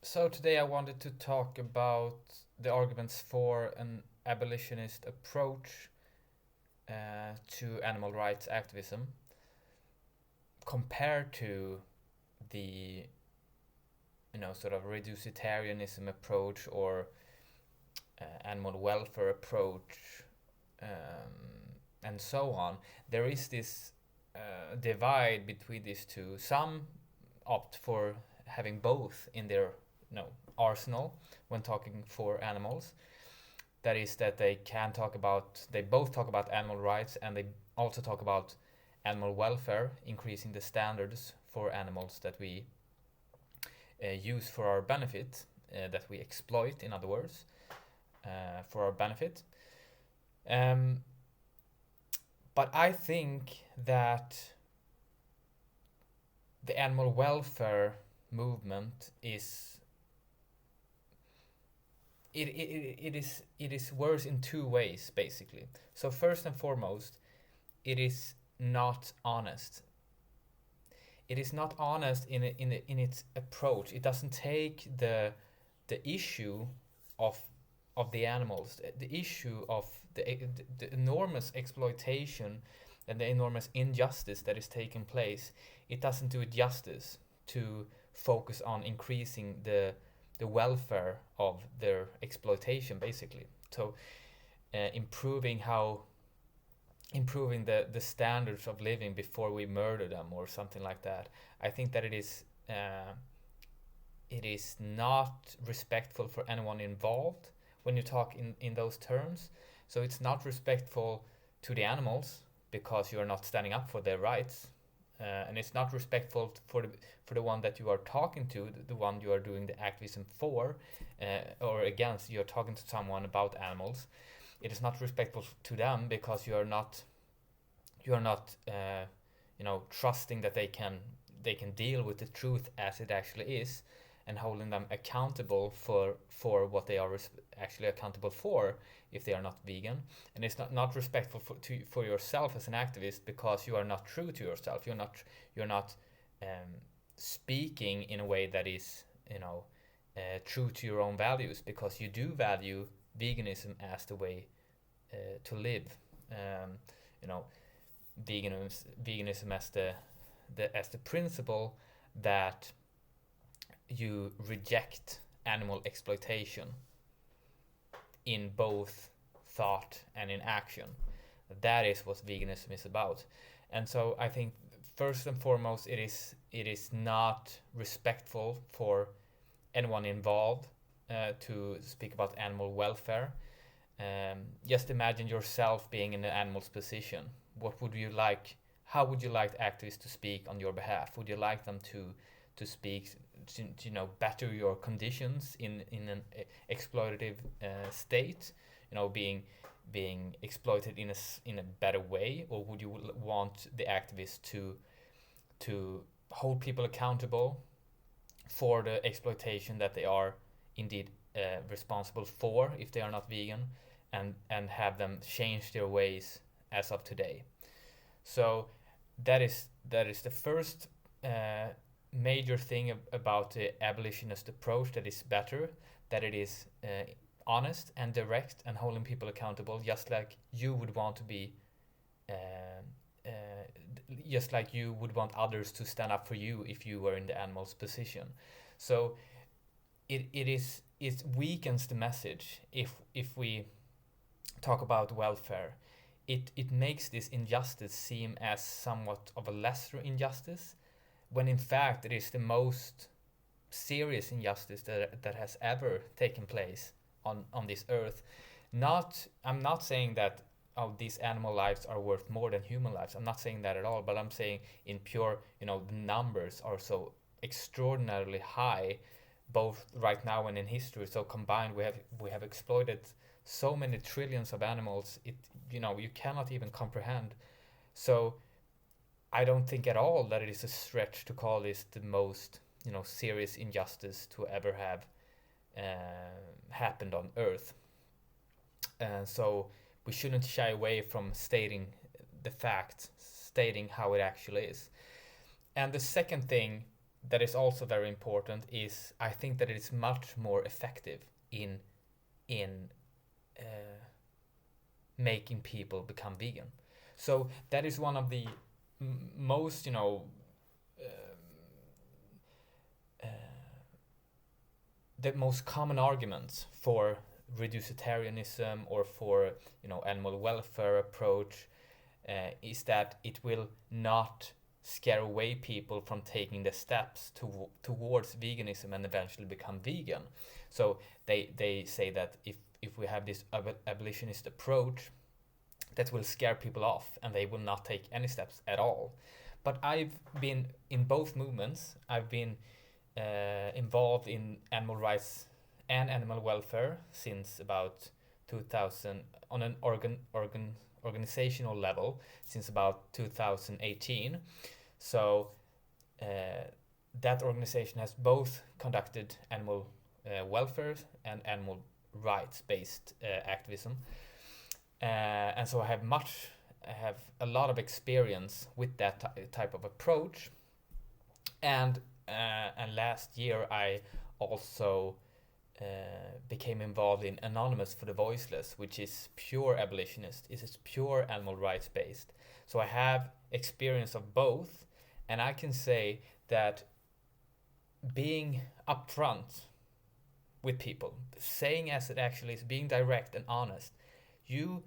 So today I wanted to talk about the arguments for an abolitionist approach to animal rights activism compared to the sort of reducetarianism approach or animal welfare approach and so on. There is this divide between these two. Some opt for having both in their arsenal when talking for animals. That is that they both talk about animal rights and they also talk about animal welfare, increasing the standards for animals that we use for our benefit, that we exploit, in other words, for our benefit. Um, but I think that the animal welfare movement is worse in two ways basically. So first and foremost, it is not honest. It is not honest in its approach. It doesn't take the issue of the animals, the issue of the enormous exploitation and the enormous injustice that is taking place. It doesn't do it justice to focus on increasing the welfare of their exploitation, basically. So improving the standards of living before we murder them or something like that. I think that it is not respectful for anyone involved when you talk in those terms. So it's not respectful to the animals because you are not standing up for their rights. And it's not respectful for the one that you are talking to, the one you are doing the activism for, or against. You're talking to someone about animals. It is not respectful to them because you are not trusting that they can deal with the truth as it actually is, and holding them accountable for what they are actually accountable for if they are not vegan. And it's not respectful for yourself as an activist because you are not true to yourself. You're not speaking in a way that is true to your own values, because you do value veganism as the way to live. um, you know veganism as the principle that you reject animal exploitation in both thought and in action. That is what veganism is about. And so I think first and foremost it is not respectful for anyone involved to speak about animal welfare. Just imagine yourself being in the animal's position. What would you like? How would you like activists to speak on your behalf? Would you like them to speak to better your conditions in an exploitative state? Being exploited in a better way, or would you want the activists to hold people accountable for the exploitation that they are indeed responsible for if they are not vegan, and have them change their ways as of today? So that is the first major thing about the abolitionist approach that is better, that it is honest and direct and holding people accountable, just like you would want to be, uh, uh, just like you would want others to stand up for you if you were in the animal's position. So it weakens the message if we talk about welfare. It makes this injustice seem as somewhat of a lesser injustice, when in fact it is the most serious injustice that has ever taken place on this earth. I'm not saying that these animal lives are worth more than human lives. I'm not saying that at all, but I'm saying in pure, the numbers are so extraordinarily high, both right now and in history. So combined, we have exploited so many trillions of animals. You cannot even comprehend. So I don't think at all that it is a stretch to call this the most serious injustice to ever have happened on Earth. And so we shouldn't shy away from stating the facts, stating how it actually is. And the second thing that is also very important is I think that it is much more effective in making people become vegan. So that is one of the most, the most common arguments for reducetarianism or for animal welfare approach is that it will not scare away people from taking the steps towards veganism and eventually become vegan. So they say that if we have this abolitionist approach, that will scare people off and they will not take any steps at all. But I've been in both movements. I've been involved in animal rights and animal welfare since about 2000 on an organizational level since about 2018. So that organization has both conducted animal welfare and animal rights based activism, and so I have a lot of experience with that type of approach. And last year I also became involved in Anonymous for the Voiceless, which is pure abolitionist. It is pure animal rights based. So I have experience of both, and I can say that being upfront with people, saying as it actually is, being direct and honest, you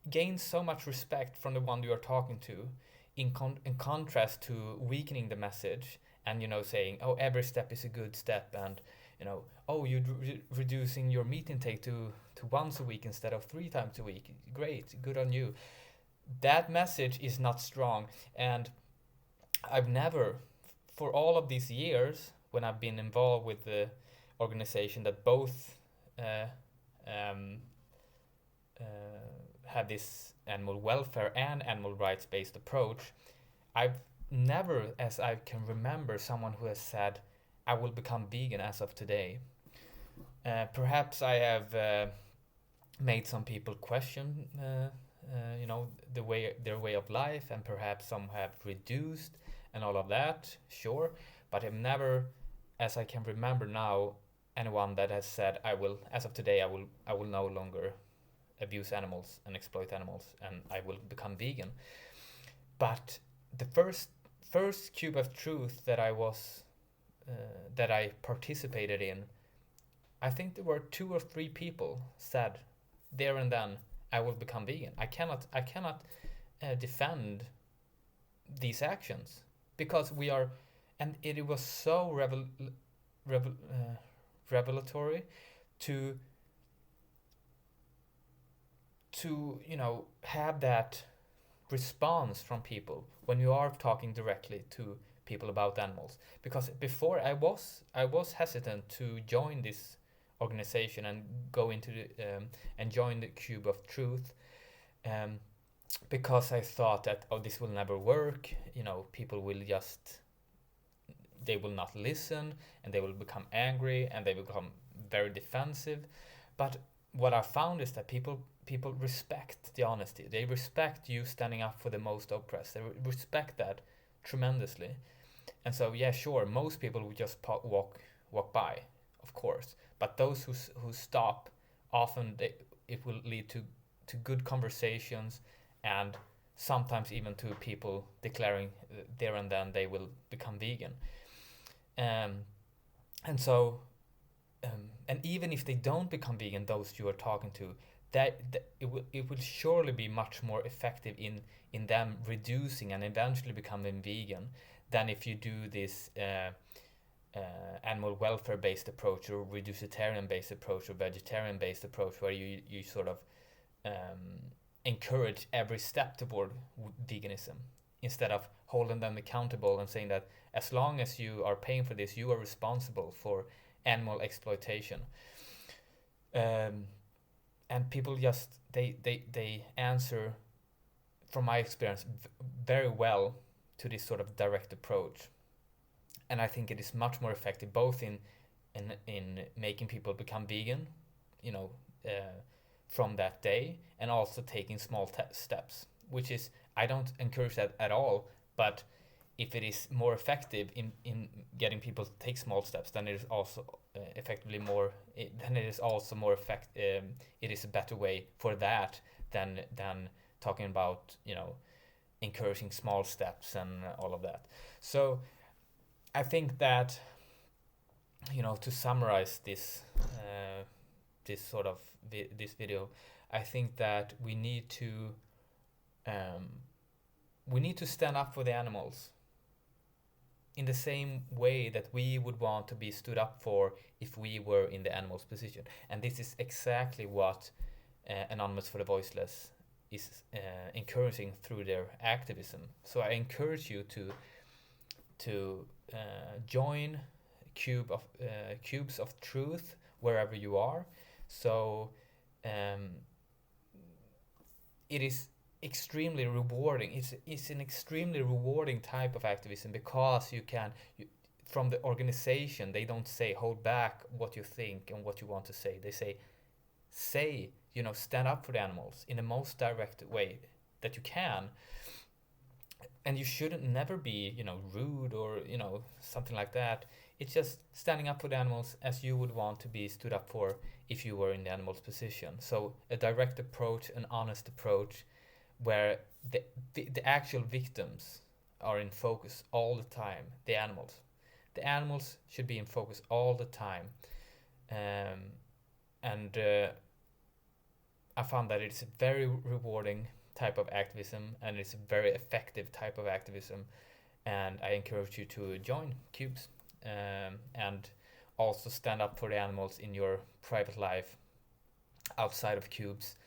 gain so much respect from the one you are talking to, in contrast to weakening the message and saying, oh, every step is a good step, and oh, you're reducing your meat intake to once a week instead of 3 times a week. Great, good on you. That message is not strong, and I've never, for all of these years when I've been involved with the organization that both have this animal welfare and animal rights based approach, I've never, as I can remember, someone who has said, I will become vegan as of today. Perhaps I have made some people question their way of life, and perhaps some have reduced and all of that, sure, but I've never, as I can remember now, anyone that has said, I will, as of today, I will no longer abuse animals and exploit animals, and I will become vegan. But the first cube of truth that I participated in, I think there were 2 or 3 people said there and then, I will become vegan. I cannot defend these actions, because we are, and it was so revelatory to have that response from people when you are talking directly to people about animals. Because before I was hesitant to join this organization and go into and join the Cube of Truth, because I thought that, oh, this will never work. People will they will not listen, and they will become angry, and they will become very defensive. But what I found is that people respect the honesty. They respect you standing up for the most oppressed. They respect that tremendously. And so, yeah, sure, most people will just walk by, of course. But those who stop, often it will lead to good conversations, and sometimes even to people declaring there and then they will become vegan. And so, and even if they don't become vegan, those you are talking to, that it will surely be much more effective in them reducing and eventually becoming vegan than if you do this animal welfare based approach, or reducetarian based approach, or vegetarian based approach, where you sort of encourage every step toward veganism, instead of holding them accountable and saying that as long as you are paying for this, you are responsible for animal exploitation. And people just they answer, from my experience, very well to this sort of direct approach. And I think it is much more effective, both in making people become vegan, from that day, and also taking small steps, which is, I don't encourage that at all, but if it is more effective in getting people to take small steps, then it is also effectively more. Then it is also more effect. It is a better way for that than talking about encouraging small steps and all of that. So I think that to summarize this sort of this video, I think that we need to stand up for the animals in the same way that we would want to be stood up for if we were in the animal's position. And this is exactly what Anonymous for the Voiceless is encouraging through their activism. So I encourage you to join Cubes of Truth wherever you are. So it is extremely rewarding. It's an extremely rewarding type of activism, because from the organization, they don't say hold back what you think and what you want to say. They say stand up for the animals in the most direct way that you can. And you shouldn't never be rude or something like that. It's just standing up for the animals as you would want to be stood up for if you were in the animal's position. So a direct approach, an honest approach, where the actual victims are in focus all the time. The animals should be in focus all the time. And I found that it's a very rewarding type of activism, and it's a very effective type of activism. And I encourage you to join Cubes, and also stand up for the animals in your private life outside of Cubes,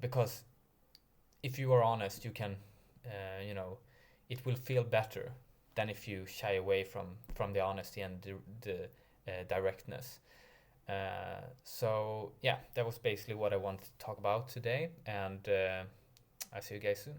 because if you are honest, you can it will feel better than if you shy away from the honesty and the directness. So yeah, that was basically what I wanted to talk about today, and I'll see you guys soon.